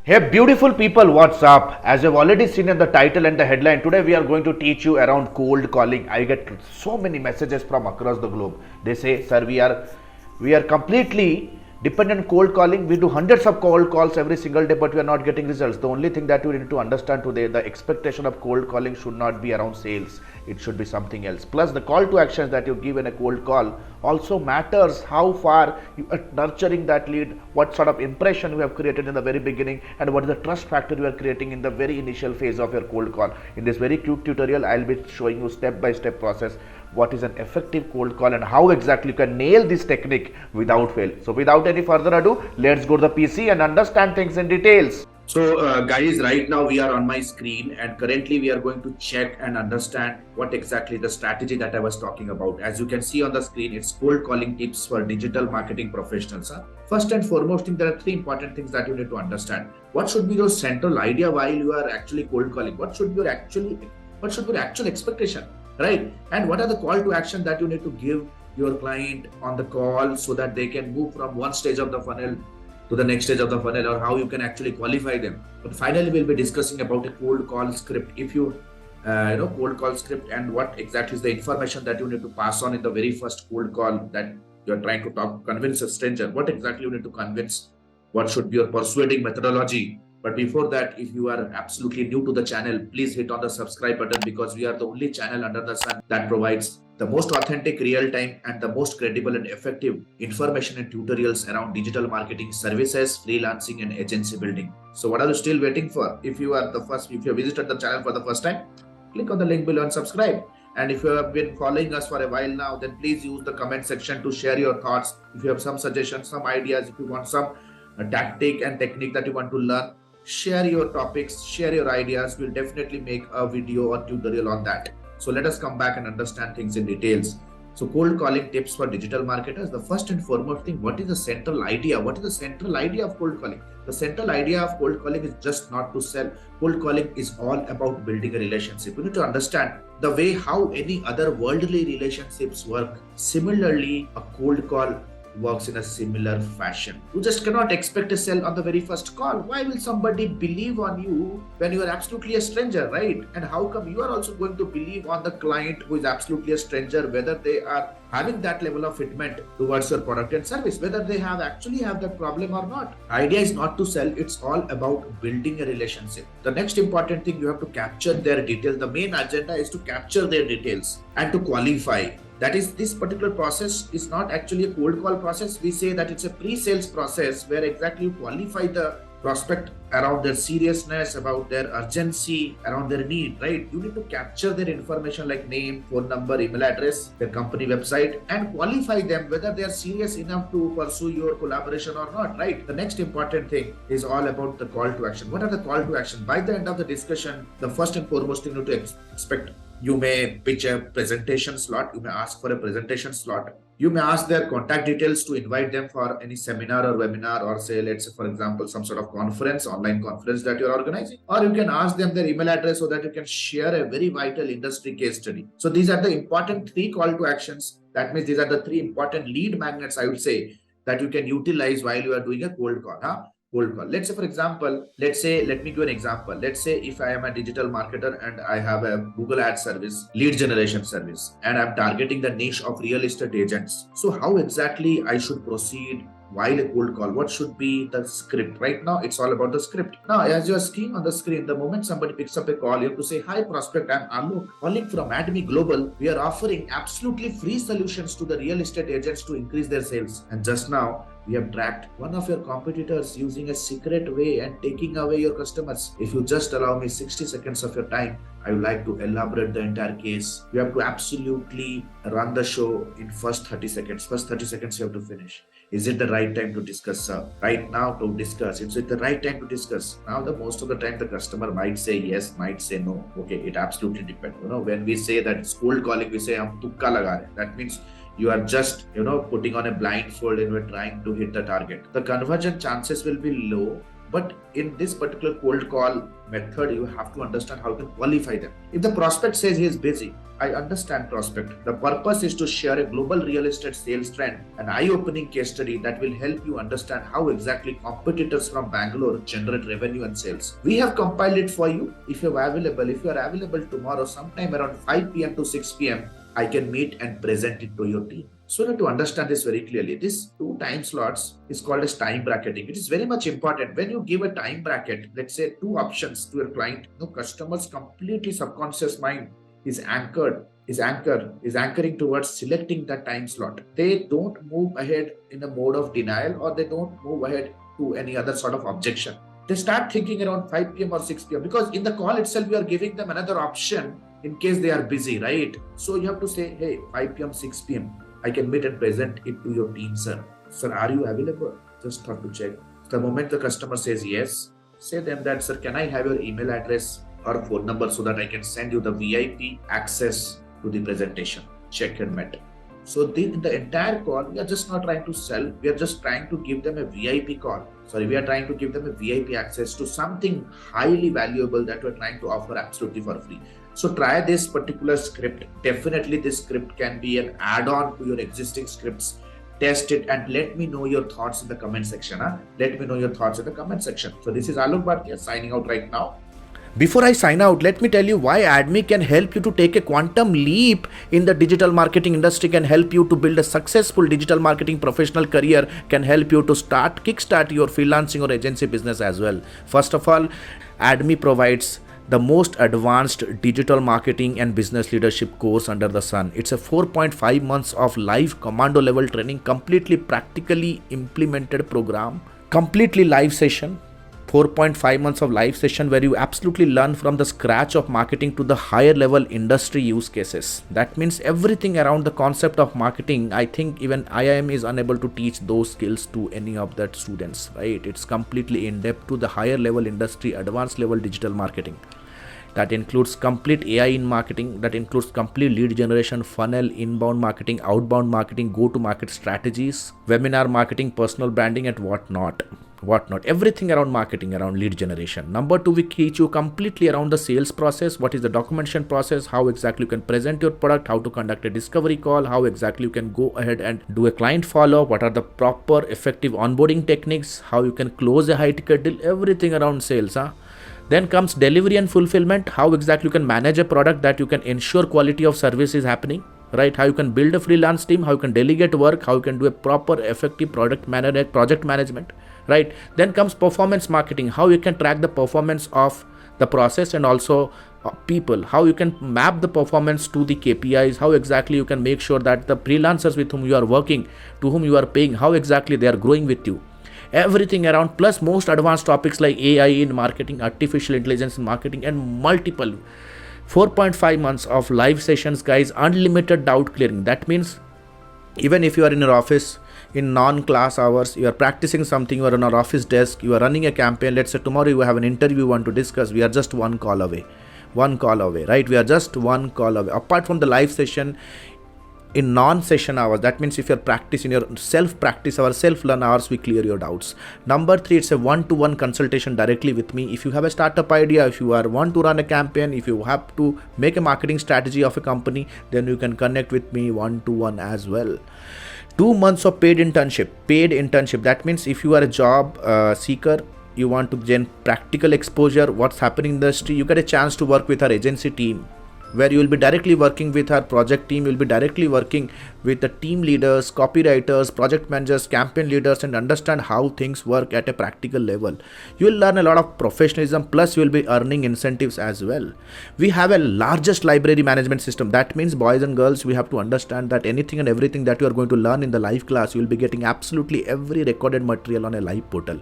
Hey beautiful people, what's up? As you've already seen in the title and the headline, today we are going to teach you around cold calling. I get so many messages from across the globe. They say, sir, we are completely dependent on cold calling. We do hundreds of cold calls every single day, but we are not getting results. The only thing that you need to understand today, the expectation of cold calling should not be around sales. It should be something else. Plus, the call to actions that you give in a cold call also matters. How far you are nurturing that lead, what sort of impression you have created in the very beginning, and what is the trust factor you are creating in the very initial phase of your cold call. In this very quick tutorial, I'll be showing you step by step process what is an effective cold call and how exactly you can nail this technique without fail. So without any further ado, let's go to the PC and understand things in details. So guys, right now we are on my screen and currently we are going to check and understand what exactly the strategy that I was talking about. As you can see on the screen, it's cold calling tips for digital marketing professionals. First and foremost thing, there are three important things that you need to understand. What should be your central idea while you are actually cold calling? What should be your actual expectation? Right? And what are the call to action that you need to give your client on the call so that they can move from one stage of the funnel to the next stage of the funnel, or how you can actually qualify them. But finally, we'll be discussing about a cold call script. If you cold call script and what exactly is the information that you need to pass on in the very first cold call that you're trying to convince a stranger. What exactly you need to convince? What should be your persuading methodology? But before that, if you are absolutely new to the channel, please hit on the subscribe button, because we are the only channel under the sun that provides the most authentic, real-time and the most credible and effective information and tutorials around digital marketing services, freelancing and agency building. So what are you still waiting for? If you visited the channel for the first time, click on the link below and subscribe. And if you have been following us for a while now, then please use the comment section to share your thoughts. If you have some suggestions, some ideas, if you want some tactic and technique that you want to learn, share your topics, share your ideas. We'll definitely make a video or tutorial on that. So let us come back and understand things in details. So cold calling tips for digital marketers. The first and foremost thing, what is the central idea? What is the central idea of cold calling? The central idea of cold calling is just not to sell. Cold calling is all about building a relationship. You need to understand the way how any other worldly relationships work. Similarly, a cold call works in a similar fashion. You just cannot expect a sell on the very first call. Why will somebody believe on you when you are absolutely a stranger, right? And how come you are also going to believe on the client who is absolutely a stranger, whether they are having that level of fitment towards your product and service, whether they actually have that problem or not? Idea is not to sell, it's all about building a relationship. The next important thing, you have to capture their details. The main agenda is to capture their details and to qualify. That is, this particular process is not actually a cold call process. We say that it's a pre-sales process where exactly you qualify the prospect around their seriousness, about their urgency, around their need, right? You need to capture their information like name, phone number, email address, their company website, and qualify them whether they are serious enough to pursue your collaboration or not, right? The next important thing is all about the call to action. What are the call to action? By the end of the discussion, the first and foremost thing you need to expect, you may pitch a presentation slot. You may ask for a presentation slot. You may ask their contact details to invite them for any seminar or webinar, or say, let's say, for example, some sort of conference, online conference that you're organizing. Or you can ask them their email address so that you can share a very vital industry case study. So these are the important three call to actions. That means these are the three important lead magnets, I would say, that you can utilize while you are doing a cold call. Cold call. Let's say, for example, let me give an example. Let's say if I am a digital marketer and I have a Google Ads service, lead generation service, and I'm targeting the niche of real estate agents. So how exactly I should proceed while a cold call? What should be the script? Right now, it's all about the script. Now, as you are seeing on the screen, the moment somebody picks up a call, you have to say, hi prospect, I'm Alok, calling from Admi Global. We are offering absolutely free solutions to the real estate agents to increase their sales. And just now, we have tracked one of your competitors using a secret way and taking away your customers. If you just allow me 60 seconds of your time, I would like to elaborate the entire case. You have to absolutely run the show in first 30 seconds. First 30 seconds you have to finish. Is it the right time to discuss, sir? Right now to discuss. Is it the right time to discuss? Now, most of the time the customer might say yes, might say no. Okay, it absolutely depends. When we say that it's cold calling, we say hum tukka laga rahe. That means you are just, putting on a blindfold and we're trying to hit the target. The conversion chances will be low, But in this particular cold call method, you have to understand how you can qualify them. If the prospect says he is busy, I understand prospect. The purpose is to share a global real estate sales trend, an eye-opening case study that will help you understand how exactly competitors from Bangalore generate revenue and sales. We have compiled it for you. If you are available tomorrow sometime around 5 p.m. to 6 p.m., I can meet and present it to your team. So you need to understand this very clearly. These 2 time slots is called as time bracketing. It is very much important. When you give a time bracket, let's say 2 options to your client, customer's completely subconscious mind is anchoring towards selecting that time slot. They don't move ahead in a mode of denial, or they don't move ahead to any other sort of objection. They start thinking around 5 p.m. or 6 p.m. because in the call itself, we are giving them another option in case they are busy, right? So you have to say, hey, 5 p.m., 6 p.m., I can meet and present it to your team, sir. Sir, are you available? Just thought to check. The moment the customer says yes, say them that, sir, can I have your email address or phone number so that I can send you the VIP access to the presentation? Check and met. So in the entire call, we are just not trying to sell. We are just trying to give them a VIP call. We are trying to give them a VIP access to something highly valuable that we're trying to offer absolutely for free. So try this particular script. Definitely this script can be an add-on to your existing scripts. Test it and let me know your thoughts in the comment section. Let me know your thoughts in the comment section. So this is Alok Bhatia signing out right now. Before I sign out, let me tell you why AdMe can help you to take a quantum leap in the digital marketing industry, can help you to build a successful digital marketing professional career, can help you to kickstart your freelancing or agency business as well. First of all, AdMe provides the most advanced digital marketing and business leadership course under the sun. It's a 4.5 months of live commando level training, completely practically implemented program, completely live session. 4.5 months of live session where you absolutely learn from the scratch of marketing to the higher level industry use cases. That means everything around the concept of marketing. I think even IIM is unable to teach those skills to any of the students, right? It's completely in depth to the higher level industry, advanced level digital marketing. That includes complete AI in marketing, that includes complete lead generation, funnel, inbound marketing, outbound marketing, go-to-market strategies, webinar marketing, personal branding, and whatnot. Everything around marketing, around lead generation. Number 2, we teach you completely around the sales process. What is the documentation process? How exactly you can present your product? How to conduct a discovery call? How exactly you can go ahead and do a client follow-up? What are the proper effective onboarding techniques? How you can close a high-ticket deal? Everything around sales. Then comes delivery and fulfillment. How exactly you can manage a product that you can ensure quality of service is happening, right? How you can build a freelance team, how you can delegate work, how you can do a proper effective project management, right? Then comes performance marketing. How you can track the performance of the process and also people. How you can map the performance to the KPIs. How exactly you can make sure that the freelancers with whom you are working, to whom you are paying, how exactly they are growing with you. Everything around, plus most advanced topics like AI in marketing, artificial intelligence in marketing, and multiple 4.5 months of live sessions, guys, unlimited doubt clearing. That means even if you are in your office in non-class hours, you are practicing something, you are on our office desk, you are running a campaign, let's say tomorrow you have an interview you want to discuss, we are just one call away, right? We are just one call away. Apart from the live session, in non-session hours, that means if you're practicing your self-practice hours, self-learn hours, we clear your doubts. Number 3, it's a one-to-one consultation directly with me. If you have a startup idea, if you want to run a campaign, if you have to make a marketing strategy of a company, then you can connect with me one-to-one as well. 2 months of paid internship. That means if you are a job seeker, you want to gain practical exposure, what's happening in the industry, you get a chance to work with our agency team, where you will be directly working with our project team, you will be directly working with the team leaders, copywriters, project managers, campaign leaders, and understand how things work at a practical level. You will learn a lot of professionalism, plus you will be earning incentives as well. We have a largest library management system. That means, boys and girls, we have to understand that anything and everything that you are going to learn in the live class, you will be getting absolutely every recorded material on a live portal.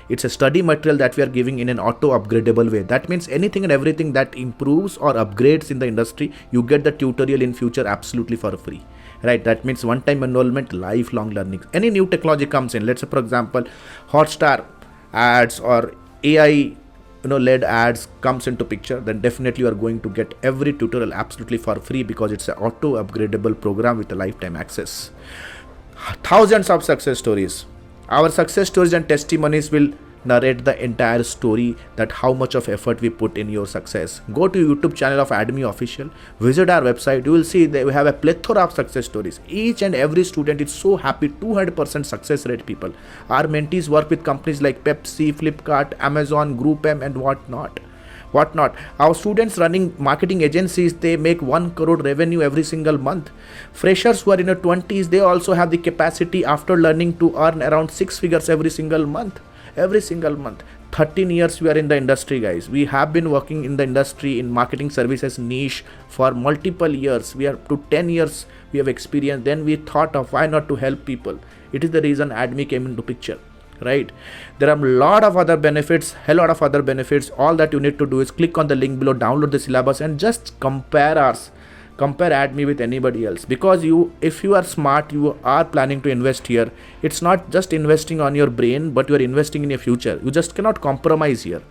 It's a study material that we are giving in an auto upgradable way. That means anything and everything that improves or upgrades in the industry, you get the tutorial in future absolutely for free, right? That means one-time enrollment, lifelong learning. Any new technology comes in, let's say for example Hotstar ads or AI led ads comes into picture, then definitely you are going to get every tutorial absolutely for free, because it's an auto upgradable program with a lifetime access. Thousands of success stories. Our success stories and testimonies will narrate the entire story that how much of effort we put in your success. Go to YouTube channel of Admi Official, visit our website, you will see that we have a plethora of success stories. Each and every student is so happy, 200% success rate people. Our mentees work with companies like Pepsi, Flipkart, Amazon, Group M and whatnot. Our students running marketing agencies, they make 1 crore revenue every single month. Freshers who are in their 20s, they also have the capacity after learning to earn around 6 figures every single month. 13 years we are in the industry, guys. We have been working in the industry in marketing services niche for multiple years. We are to 10 years we have experience. Then we thought of why not to help people. It is the reason Admi came into picture. Right, there are a lot of other benefits, all that you need to do is click on the link below, download the syllabus and just compare Admi with anybody else, because if you are smart, you are planning to invest here. It's not just investing on your brain, but you are investing in your future. You just cannot compromise here.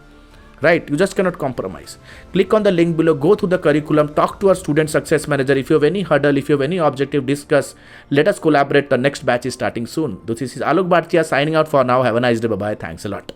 Right, you just cannot compromise. Click on the link below, go through the curriculum, talk to our student success manager. If you have any hurdle, if you have any objective, discuss. Let us collaborate. The next batch is starting soon. This is Alok Bhartiya signing out for now. Have a nice day. Bye bye. Thanks a lot.